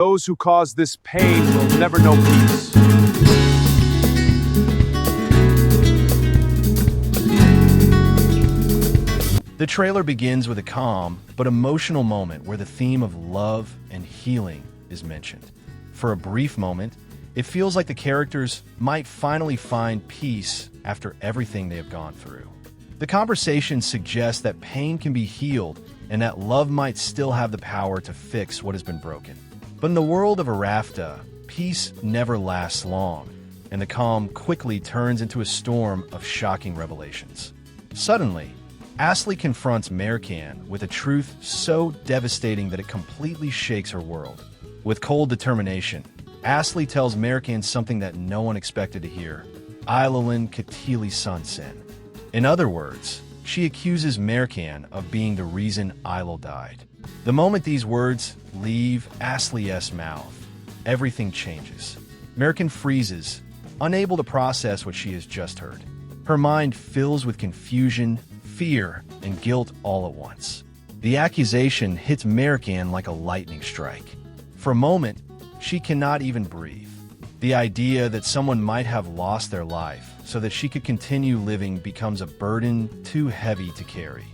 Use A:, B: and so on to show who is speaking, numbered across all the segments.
A: Those who cause this pain will never know peace.
B: The trailer begins with a calm but emotional moment where the theme of love and healing is mentioned. For a brief moment, it feels like the characters might finally find peace after everything they have gone through. The conversation suggests that pain can be healed and that love might still have the power to fix what has been broken. But in the world of Arafta, peace never lasts long, and the calm quickly turns into a storm of shocking revelations. Suddenly, Ashley confronts Mercan with a truth so devastating that it completely shakes her world. With cold determination, Ashley tells Mercan something that no one expected to hear: Eylül'ün Katili Sansen. In other words, she accuses Mercan of being the reason Eylül died. The moment these words leave Ashley's mouth, everything changes. Mercan freezes, unable to process what she has just heard. Her mind fills with confusion, fear, and guilt all at once. The accusation hits Mercan like a lightning strike. For a moment, she cannot even breathe. The idea that someone might have lost their life so that she could continue living becomes a burden too heavy to carry.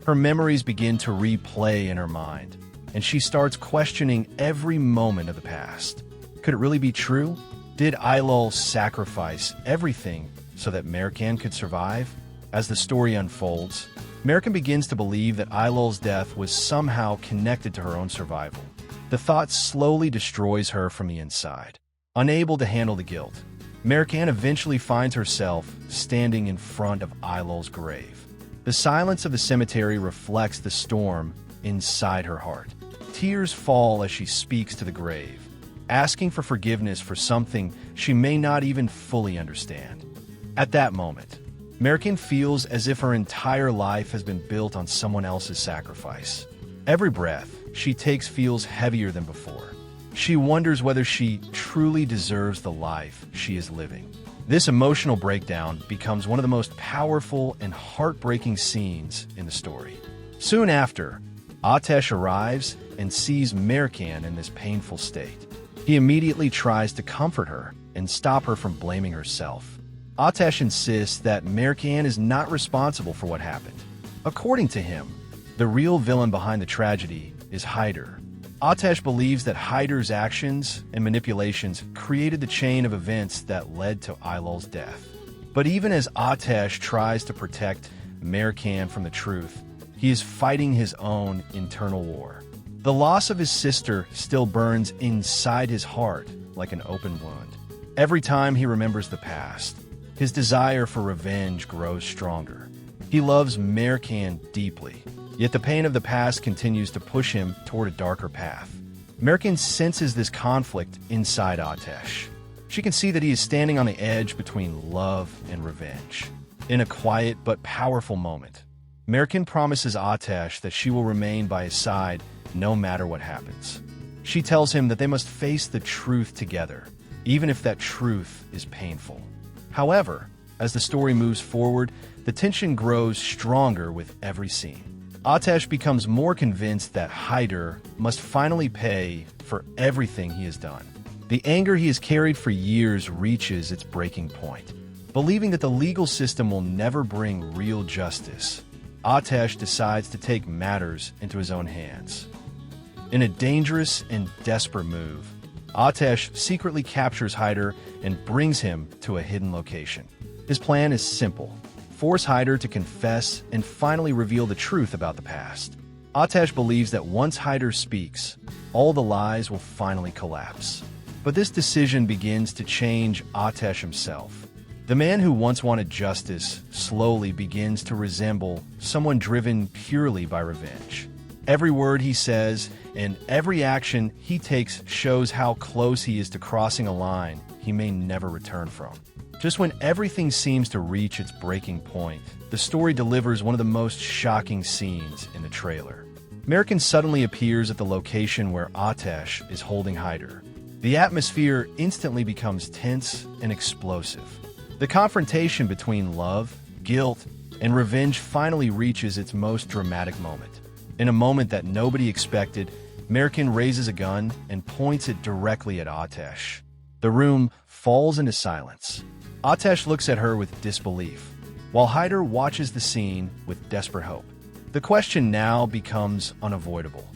B: Her memories begin to replay in her mind, and she starts questioning every moment of the past. Could it really be true? Did Eylül sacrifice everything so that Mercan could survive? As the story unfolds, Mercan begins to believe that Eylül's death was somehow connected to her own survival. The thought slowly destroys her from the inside. Unable to handle the guilt, Mercan eventually finds herself standing in front of Eylül's grave. The silence of the cemetery reflects the storm inside her heart. Tears fall as she speaks to the grave, asking for forgiveness for something she may not even fully understand. At that moment, Mercan feels as if her entire life has been built on someone else's sacrifice. Every breath she takes feels heavier than before. She wonders whether she truly deserves the life she is living. This emotional breakdown becomes one of the most powerful and heartbreaking scenes in the story. Soon after, Ateş arrives and sees Mercan in this painful state. He immediately tries to comfort her and stop her from blaming herself. Ateş insists that Mercan is not responsible for what happened. According to him, the real villain behind the tragedy is Haydar. Ateş believes that Haydar's actions and manipulations created the chain of events that led to Eylül's death. But even as Ateş tries to protect Mercan from the truth, he is fighting his own internal war. The loss of his sister still burns inside his heart like an open wound. Every time he remembers the past, his desire for revenge grows stronger. He loves Mercan deeply, yet the pain of the past continues to push him toward a darker path. Mercan senses this conflict inside Ateş. She can see that he is standing on the edge between love and revenge. In a quiet but powerful moment, Mercan promises Ateş that she will remain by his side no matter what happens. She tells him that they must face the truth together, even if that truth is painful. However, as the story moves forward, the tension grows stronger with every scene. Ateş becomes more convinced that Haydar must finally pay for everything he has done. The anger he has carried for years reaches its breaking point. Believing that the legal system will never bring real justice, Ateş decides to take matters into his own hands. In a dangerous and desperate move, Ateş secretly captures Haydar and brings him to a hidden location. His plan is simple: force Haydar to confess and finally reveal the truth about the past. Ateş believes that once Haydar speaks, all the lies will finally collapse. But this decision begins to change Ateş himself. The man who once wanted justice slowly begins to resemble someone driven purely by revenge. Every word he says and every action he takes shows how close he is to crossing a line he may never return from. Just when everything seems to reach its breaking point, the story delivers one of the most shocking scenes in the trailer. Mercan suddenly appears at the location where Ateş is holding Haydar. The atmosphere instantly becomes tense and explosive. The confrontation between love, guilt, and revenge finally reaches its most dramatic moment. In a moment that nobody expected, Mercan raises a gun and points it directly at Atesh. The room falls into silence. Atesh looks at her with disbelief, while Haydar watches the scene with desperate hope. The question now becomes unavoidable.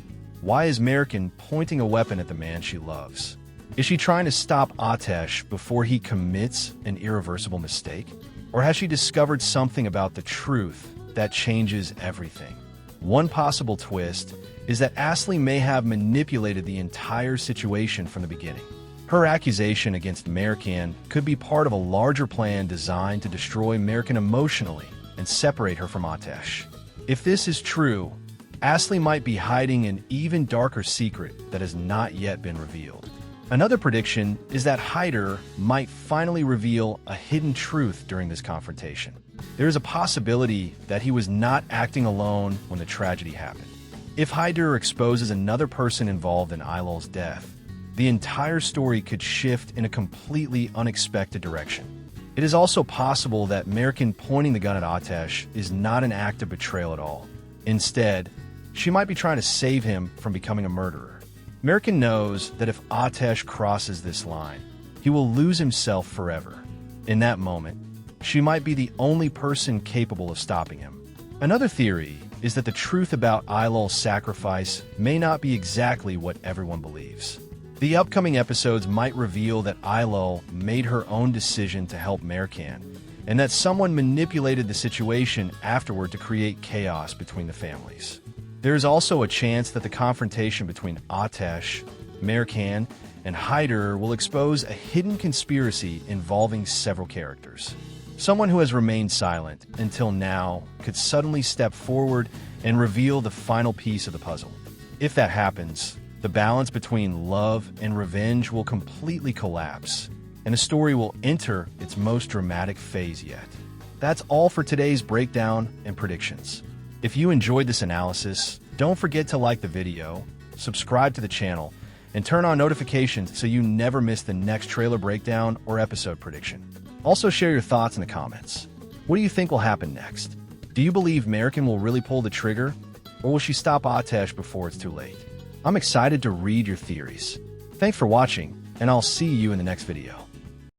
B: Why is Mercan pointing a weapon at the man she loves? Is she trying to stop Atesh before he commits an irreversible mistake? Or has she discovered something about the truth that changes everything? One possible twist is that Asli may have manipulated the entire situation from the beginning. Her accusation against Mercan could be part of a larger plan designed to destroy Mercan emotionally and separate her from Atesh. If this is true, Asli might be hiding an even darker secret that has not yet been revealed. Another prediction is that Haydar might finally reveal a hidden truth during this confrontation. There is a possibility that he was not acting alone when the tragedy happened. If Haydar exposes another person involved in Eylül's death, the entire story could shift in a completely unexpected direction. It is also possible that Mercan pointing the gun at Atesh is not an act of betrayal at all. Instead, she might be trying to save him from becoming a murderer. Mercan knows that if Atesh crosses this line, he will lose himself forever. In that moment, she might be the only person capable of stopping him. Another theory is that the truth about Eylül's sacrifice may not be exactly what everyone believes. The upcoming episodes might reveal that Eylül made her own decision to help Mercan, and that someone manipulated the situation afterward to create chaos between the families. There is also a chance that the confrontation between Atesh, Mercan, and Haydar will expose a hidden conspiracy involving several characters. Someone who has remained silent until now could suddenly step forward and reveal the final piece of the puzzle. If that happens, the balance between love and revenge will completely collapse, and the story will enter its most dramatic phase yet. That's all for today's breakdown and predictions. If you enjoyed this analysis, don't forget to like the video, subscribe to the channel, and turn on notifications so you never miss the next trailer breakdown or episode prediction. Also share your thoughts in the comments. What do you think will happen next? Do you believe Mercan will really pull the trigger, or will she stop Atesh before it's too late? I'm excited to read your theories. Thanks for watching, and I'll see you in the next video.